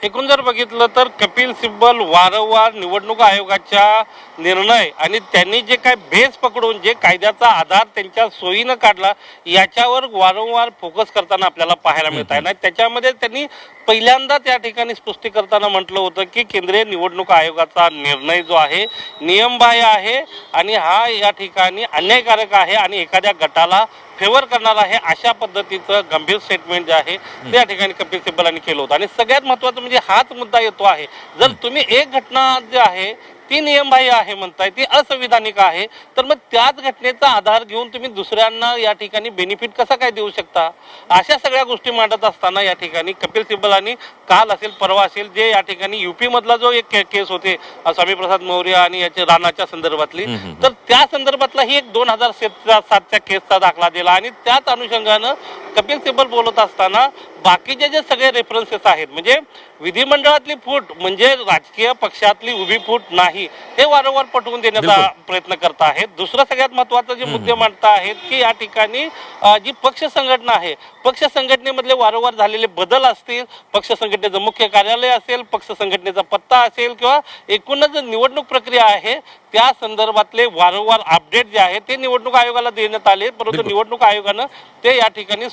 एकूण जर बघितलं तर कपिल सिब्बल वारंवार निवडणूक आयोगाच्या निर्णय आणि त्यांनी जे काय भेस पकडून जे कायद्याचा आधार त्यांच्या सोयीनं काढला याच्यावर वारंवार फोकस करताना आपल्याला पाहायला मिळत आहे. नाही त्याच्यामध्ये त्यांनी पहिल्यांदा त्या ठिकाणी स्पष्टी करताना म्हटलं होतं की केंद्रीय निवडणूक आयोगाचा निर्णय जो आहे नियमबाह्य आहे आणि हा या ठिकाणी अन्यायकारक आहे आणि एखाद्या गटाला फेवर करणार आहे अशा पद्धतीचं गंभीर स्टेटमेंट जे आहे ते या ठिकाणी कपिल सिब्बलांनी केलं होतं. आणि सगळ्यात महत्त्वाचं म्हणजे हाच मुद्दा येतो आहे, जर तुम्ही एक घटना जी आहे ती नियमबाह्य आहे म्हणताय, ती असंविधानिक आहे, तर मग त्याच घटनेचा आधार घेऊन तुम्ही दुसऱ्यांना या ठिकाणी बेनिफिट कसा काय देऊ शकता? अशा सगळ्या गोष्टी मांडत असताना या ठिकाणी कपिल सिब्बलांनी काल असेल परवा असेल जे या ठिकाणी युपी मधला जो एक केस होते स्वामी प्रसाद मौर्य आणि याच्या राणाच्या संदर्भातली, तर त्या संदर्भातला ही एक 2007च्या केसचा दाखला दिला आणि त्याच अनुषंगानं कपिल सिब्बल बोलत असताना बाकीचे जे सगळे रेफरन्सेस आहेत म्हणजे विधिमंडळातली फूट म्हणजे राजकीय पक्षातली उभी फूट नाही हे वारंवार पटवून देण्याचा प्रयत्न करत आहेत. दुसरं सगळ्यात महत्त्वाचं जे मुद्दे मांडत आहेत की या ठिकाणी जी पक्ष संघटना आहे, पक्ष संघटनेमधले वारंवार झालेले बदल असतील, पक्ष संघटनेचं मुख्य कार्यालय असेल, पक्ष संघटनेचा पत्ता असेल किंवा एकूणच निवडणूक प्रक्रिया आहे त्या संदर्भातले वारंवार अपडेट जे आहे ते निवडणूक आयोगाला देण्यात आले, परंतु निवडणूक आयोगानं ते या ठिकाणी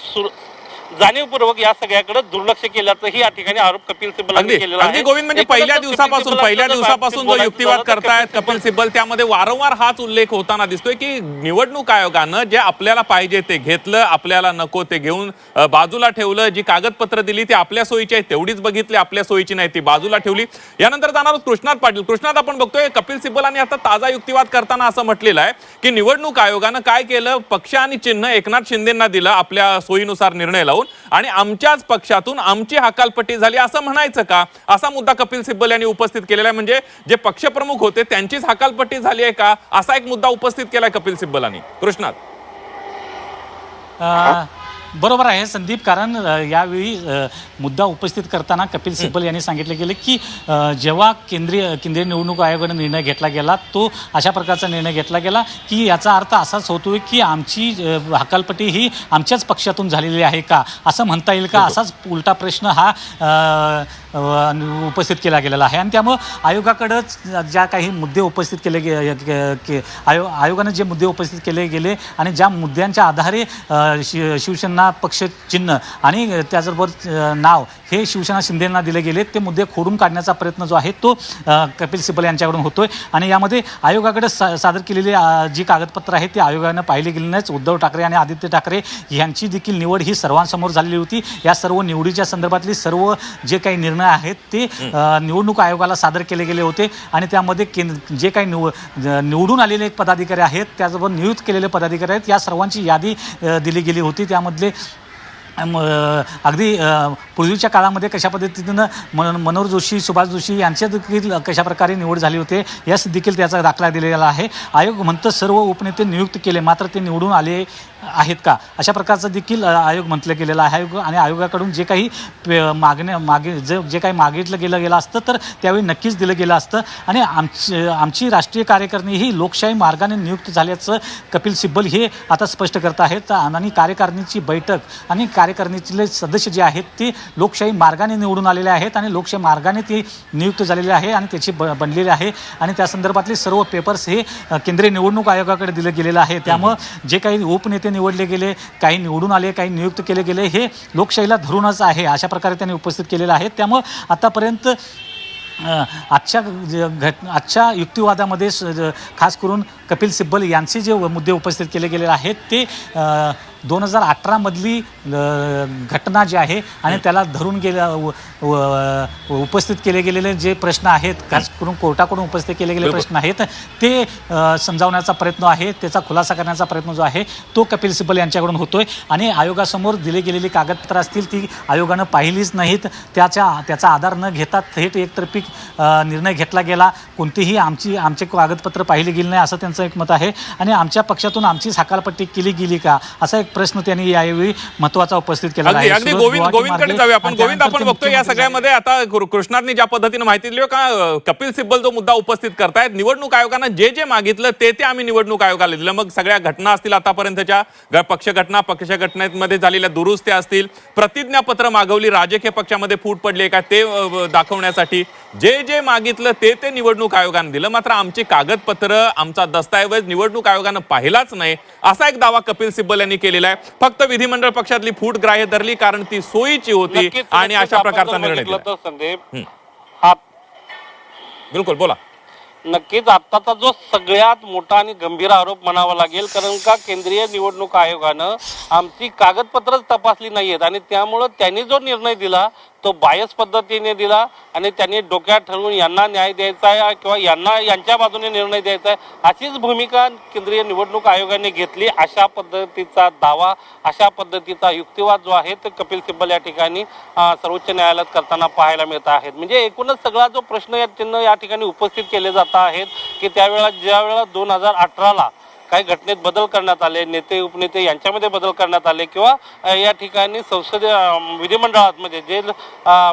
जाणीवपूर्वक या सगळ्याकडे दुर्लक्ष केल्याचंही या ठिकाणी आरोप कपिल सिब्बल यांनी केलेला आहे. गोविंद म्हणजे पहिल्या दिवसापासून जो युक्तिवाद करतायत कपिल सिब्बल त्यामध्ये वारंवार हाच उल्लेख होताना दिसतोय की निवडणूक आयोगानं जे आपल्याला पाहिजे ते घेतलं, आपल्याला नको ते घेऊन बाजूला ठेवलं, जी कागदपत्र दिली ती आपल्या सोयीची आहे तेवढीच बघितली, आपल्या सोयीची नाही ती बाजूला ठेवली. यानंतर जाणार कृष्णात पाटील. कृष्णात आपण बघतोय कपिल सिब्बलांनी आता ताजा युक्तिवाद करताना असं म्हटलेलं आहे की निवडणूक आयोगानं काय केलं, पक्ष आणि चिन्ह एकनाथ शिंदेंना दिलं आपल्या सोयीनुसार निर्णय लावून आणि आमच्याच पक्षातून आमची हकालपट्टी झाली असं म्हणायचं का? असा मुद्दा कपिल सिब्बल यांनी उपस्थित केलेला आहे. म्हणजे जे पक्षप्रमुख होते त्यांचीच हकालपट्टी झाली आहे का असा एक मुद्दा उपस्थित केलाय कपिल सिब्बलांनी. कृष्णात बरोबर आहे संदीप, कारण यावेळी मुद्दा उपस्थित करताना कपिल सिब्बल यांनी सांगितले गेले की जेव्हा केंद्रीय निवडणूक आयोगाने निर्णय घेतला गेला तो अशा प्रकारचा निर्णय घेतला गेला की याचा अर्थ असाच होतोय की आमची हकालपट्टी ही आमच्याच पक्षातून झालेली आहे का असं म्हणता येईल का? असाच उलटा प्रश्न हा उपस्थित केला गेलेला आहे. आणि त्यामुळं आयोगाकडंच ज्या काही मुद्दे उपस्थित केले आयोगाने जे मुद्दे उपस्थित केले गेले आणि ज्या मुद्द्यांच्या आधारे शिवसेना पक्ष चिन्ह आणि त्याचबरोबर नाव हे शिवसेना शिंदेंना दिले गेले ते मुद्दे खोडून काढण्याचा प्रयत्न जो आहे तो कपिल सिब्बल यांच्याकडून होतोय. आणि यामध्ये आयोगाकडे सादर केलेली जी कागदपत्र आहेत ती आयोगानं पाहिली गेली नाहीच. उद्धव ठाकरे आणि आदित्य ठाकरे यांची देखील निवड ही सर्वांसमोर झालेली होती. या सर्व निवडीच्या संदर्भातली सर्व जे काही निर्णय आहेत ते निवडणूक आयोगाला सादर केले गेले होते आणि त्यामध्ये जे काही निवडून आलेले पदाधिकारी आहेत त्याचबरोबर नियुक्त केलेले पदाधिकारी आहेत या सर्वांची यादी दिली गेली होती. त्यामधले अगदी पूर्वीच्या काळामध्ये कशा पद्धतीनं मनोहर जोशी, सुभाष जोशी यांच्या देखील कशा प्रकारे निवड झाली होते यास देखील त्याचा दाखला दिलेला आहे. आयोग म्हणतं सर्व उपनेते नियुक्त केले मात्र ते निवडून आले आहेत का अशा प्रकारचं देखील आयोग म्हटलं गेलेलं आहे. आणि आयोगाकडून जे काही जे काही मागितलं गेलं असतं तर त्यावेळी नक्कीच दिलं गेलं असतं. आणि आमची राष्ट्रीय कार्यकारिणी ही लोकशाही मार्गाने नियुक्त झाल्याचं कपिल सिब्बल हे आता स्पष्ट करत आहेत. आणि कार्यकारिणीची बैठक आणि कार्यकारिणीचे सदस्य जे आहेत ते लोकशाही मार्गाने निवडून आलेले आहेत आणि लोकशाही मार्गाने ते नियुक्त झालेले आहे आणि त्याची बनलेले आहे. आणि त्या संदर्भातले सर्व पेपर्स हे केंद्रीय निवडणूक आयोगाकडे दिलं गेलेलं आहे. त्यामुळं जे काही उपनेते निवडले गेले, काही निवडून आले, काही नियुक्त केले गेले हे लोकशाहीला धरूनच आहे अशा प्रकारे त्यांनी उपस्थित केलेलं आहे. त्यामुळं आतापर्यंत आजच्या युक्तिवादामध्ये खास करून कपिल सिब्बल यांचे जे मुद्दे उपस्थित केले गेले आहेत ते 2018 मधली घटना जी आहे आणि त्याला धरून उपस्थित केले गेलेले जे प्रश्न आहेत खास करून कोर्टाकडून उपस्थित केले गेलेले प्रश्न आहेत ते समजावण्याचा प्रयत्न आहे, त्याचा खुलासा करण्याचा प्रयत्न जो आहे तो कपिल सिब्बल यांच्याकडून होतोय. आणि आयोगासमोर दिली गेलेली कागदपत्र असतील ती आयोगानं पाहिलीच नाहीत, त्याचा आधार न घेता थेट एकतर्फी निर्णय घेतला गेला. कोणतीही आमचे कागदपत्र पाहिली गेली नाही असं त्यांचं एक मत आहे. आणि आमच्या पक्षातून आमचीच हकालपट्टी केली गेली का असा एक प्रश्न त्यांनी यावेळी महत्त्वाचा उपस्थित केला आहे. अगदी गोविंदकडे जाऊया आपण. गोविंद, आपण बघतोय या सगळ्यामध्ये आता कृष्णांनी ज्या पद्धतीने माहिती दिली का कपिल सिब्बल जो मुद्दा उपस्थित करतायत, निवडणूक आयोगानं जे मागितलं ते आम्ही निवडणूक आयोगाला दिलं. मग सगळ्या घटना असतील आतापर्यंतच्या पक्ष घटनेमध्ये झालेल्या दुरुस्त्या असतील, प्रतिज्ञापत्र मागवली, राजकीय पक्षामध्ये फूट पडली का ते दाखवण्यासाठी जे मागितलं ते निवडणूक आयोगाने दिलं. मात्र आमची कागदपत्र, आमचा दस्तऐवज निवडणूक आयोगानं पाहिलाच नाही असा एक दावा कपिल सिब्बल यांनी केलेला आहे. फक्त विधिमंडळ पक्षातली फूट ग्राह्य धरली कारण ती सोयीची होती आणि अशा प्रकारचा निर्णय दिला. संदीप, बिलकुल बोला. नक्कीच आत्ताचा जो सगळ्यात मोठा आणि गंभीर आरोप म्हणावा लागेल, कारण का केंद्रीय निवडणूक आयोगानं आमची कागदपत्रच तपासली नाहीयेत आणि त्यामुळं त्यांनी जो निर्णय दिला तो बायस पद्धतीने दिला आणि त्यांनी डोक्यात ठरवून यांना न्याय द्यायचा आहे किंवा यांच्या बाजूने निर्णय द्यायचा आहे अशीच भूमिका केंद्रीय निवडणूक आयोगाने घेतली. अशा पद्धतीचा दावा, अशा पद्धतीचा युक्तिवाद जो आहे तो कपिल सिब्बल या ठिकाणी सर्वोच्च न्यायालयात करताना पाहायला मिळत आहेत. म्हणजे एकूणच सगळा जो प्रश्न या ठिकाणी उपस्थित केले जात आहेत की ज्या वेळेला 2018ला काही घटनेत बदल करण्यात आले, नेते उपनेते यांच्यामध्ये बदल करण्यात आले किंवा या ठिकाणी संसदीय विधिमंडळामध्ये जे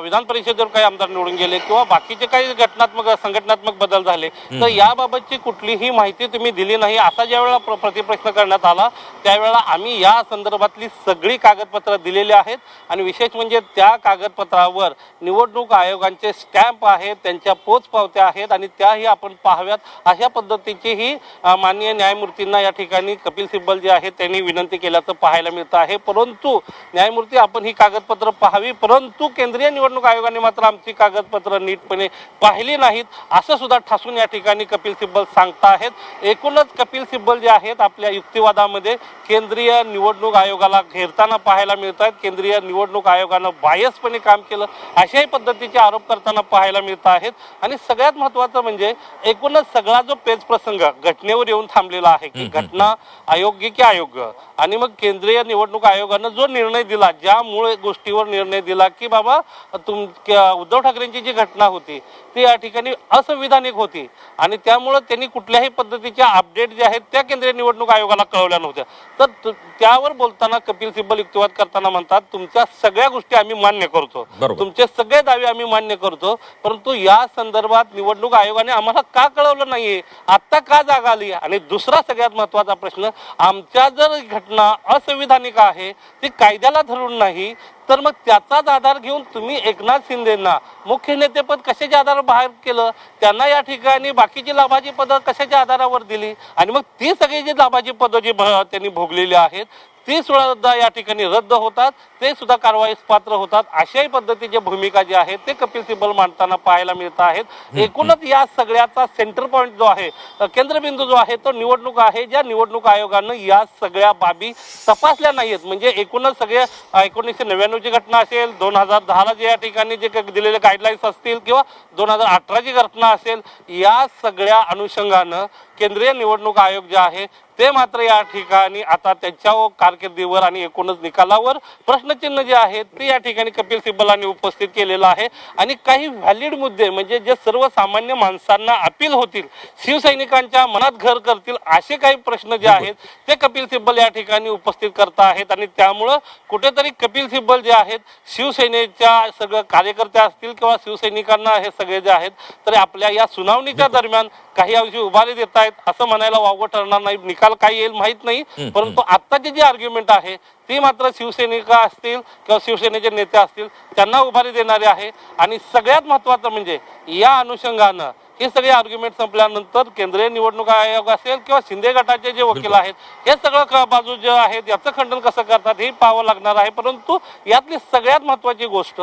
विधान परिषदेवर काही आमदार निवडून गेले किंवा बाकीचे काही संघटनात्मक बदल झाले, तर याबाबतची कुठलीही माहिती तुम्ही दिली नाही असा ज्यावेळेला प्रतिप्रश्न करण्यात आला त्यावेळेला आम्ही या संदर्भातली सगळी कागदपत्र दिलेली आहेत आणि विशेष म्हणजे त्या कागदपत्रावर निवडणूक आयोगांचे स्टॅम्प आहेत, त्यांच्या पोचपावत्या आहेत आणि त्याही आपण पाहाव्यात अशा पद्धतीची ही माननीय न्यायमूर्ती या ठिकाणी कपिल सिब्बल जे आहे त्यांनी विनंती केल्याचं पाहायला मिळतं आहे. परंतु न्यायमूर्ती आपण ही कागदपत्र पाहावी, परंतु केंद्रीय निवडणूक आयोगाने मात्र आमची कागदपत्र नीटपणे पाहिली नाहीत असं सुद्धा ठासून या ठिकाणी कपिल सिब्बल सांगता आहेत. एकूणच कपिल सिब्बल जे आहेत आपल्या युक्तिवादामध्ये केंद्रीय निवडणूक आयोगाला घेरताना पाहायला मिळत आहेत. केंद्रीय निवडणूक आयोगानं बायसपणे काम केलं अशाही पद्धतीचे आरोप करताना पाहायला मिळत आहेत. आणि सगळ्यात महत्त्वाचं म्हणजे एकूणच सगळा जो पेच प्रसंग घटनेवर येऊन थांबलेला आहे की घटना अयोग्य की अयोग्य आणि मग केंद्रीय निवडणूक आयोगानं जो निर्णय दिला, ज्या मूळ गोष्टीवर निर्णय दिला की बाबा उद्धव ठाकरेंची जी घटना होती ती या ठिकाणी असंविधानिक होती आणि त्यामुळे त्यांनी कुठल्याही पद्धतीच्या अपडेट जे आहेत त्या केंद्रीय निवडणूक आयोगाला कळवल्या नव्हत्या. तर त्यावर बोलताना कपिल सिब्बल युक्तिवाद करताना म्हणतात तुमच्या सगळ्या गोष्टी आम्ही मान्य करतो, तुमचे सगळे दावे आम्ही मान्य करतो, परंतु या संदर्भात निवडणूक आयोगाने आम्हाला का कळवलं नाहीये, आता का जागा आली. आणि दुसरा सगळ्यात महत्वाचा प्रश्न, आमच्या जर घटना असंविधानिक आहे ती कायद्याला धरून नाही तर मग त्याचाच आधार घेऊन तुम्ही एकनाथ शिंदेंना मुख्य नेतेपद कशाच्या आधारावर बाहेर केलं, त्यांना या ठिकाणी बाकीची लाभाची पदं कशाच्या आधारावर दिली आणि मग ती सगळी जी लाभाची पदं जी त्यांनी भोगलेली आहेत ती सुद्धा या ठिकाणी रद्द होतात, ते सुद्धा कारवाईस पात्र होतात. अशाही पद्धतीची भूमिका जी आहे ते कपिल सिब्बल मांडताना पाहायला मिळत आहेत. एकूणच या सगळ्याचा सेंटर पॉइंट जो आहे, केंद्रबिंदू जो आहे तो निवडणूक आहे, ज्या निवडणूक आयोगानं या सगळ्या बाबी तपासल्या नाहीत. म्हणजे एकूणच सगळे 1999ची घटना असेल, 2010ला जे या ठिकाणी जे दिलेले गाईडलाईन्स असतील किंवा 2018ची घटना असेल, या सगळ्या अनुषंगानं केंद्रीय निवडणूक आयोग जे आहे ते मात्र या ठिकाणी आता त्यांच्या कारकिर्दीवर आणि एकूणच निकालावर प्रश्नचिन्ह जे आहे ते या ठिकाणी कपिल सिब्बलांनी उपस्थित केलेलं आहे. आणि काही व्हॅलिड मुद्दे म्हणजे जे सर्वसामान्य माणसांना अपील होतील, शिवसैनिकांच्या मनात घर करतील असे काही प्रश्न जे आहेत ते कपिल सिब्बल या ठिकाणी उपस्थित करत आहेत. आणि त्यामुळं कुठेतरी कपिल सिब्बल जे आहेत शिवसेनेच्या सगळं कार्यकर्ते असतील किंवा शिवसैनिकांना हे सगळे जे आहेत तर आपल्या या सुनावणीच्या दरम्यान काही अंशी उभारी देत आहेत असं म्हणायला वावगं ठरणार नाही. निकाल काय येईल माहित नाही, परंतु आत्ताची जी आर्ग्युमेंट आहे ती मात्र शिवसैनिक असतील किंवा शिवसेनेचे नेते असतील त्यांना उभारी देणारे आहे. आणि सगळ्यात महत्वाचं म्हणजे या अनुषंगानं हे सगळे आर्ग्युमेंट संपल्यानंतर केंद्रीय निवडणूक आयोग असेल किंवा शिंदे गटाचे जे वकील आहेत हे सगळं बाजू जे आहेत याचं खंडन कसं करतात हे पाहावं लागणार आहे. परंतु यातली सगळ्यात महत्वाची गोष्ट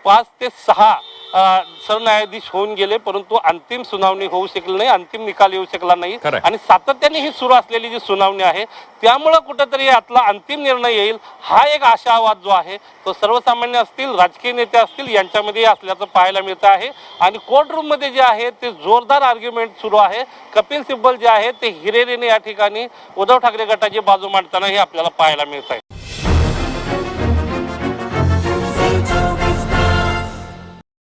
5 ते 6 सरन्यायाधीश होऊन गेले परंतु अंतिम सुनावणी होऊ शकली नाही, अंतिम निकाल येऊ शकला नाही. आणि सातत्याने ही सुरू असलेली जी सुनावणी आहे त्यामुळे कुठेतरी यातला अंतिम निर्णय येईल हा एक आशावाद जो आहे तो सर्वसामान्य असतील, राजकीय नेते असतील यांच्यामध्ये असल्याचं पाहायला मिळतं आहे. आणि कोर्टरूम मध्ये जे आहे ते जोरदार आर्ग्युमेंट सुरू आहे. कपिल सिब्बल जे आहे ते हिरेरीने या ठिकाणी उद्धव ठाकरे गटाची बाजू मांडताना हे आपल्याला पाहायला मिळत आहे.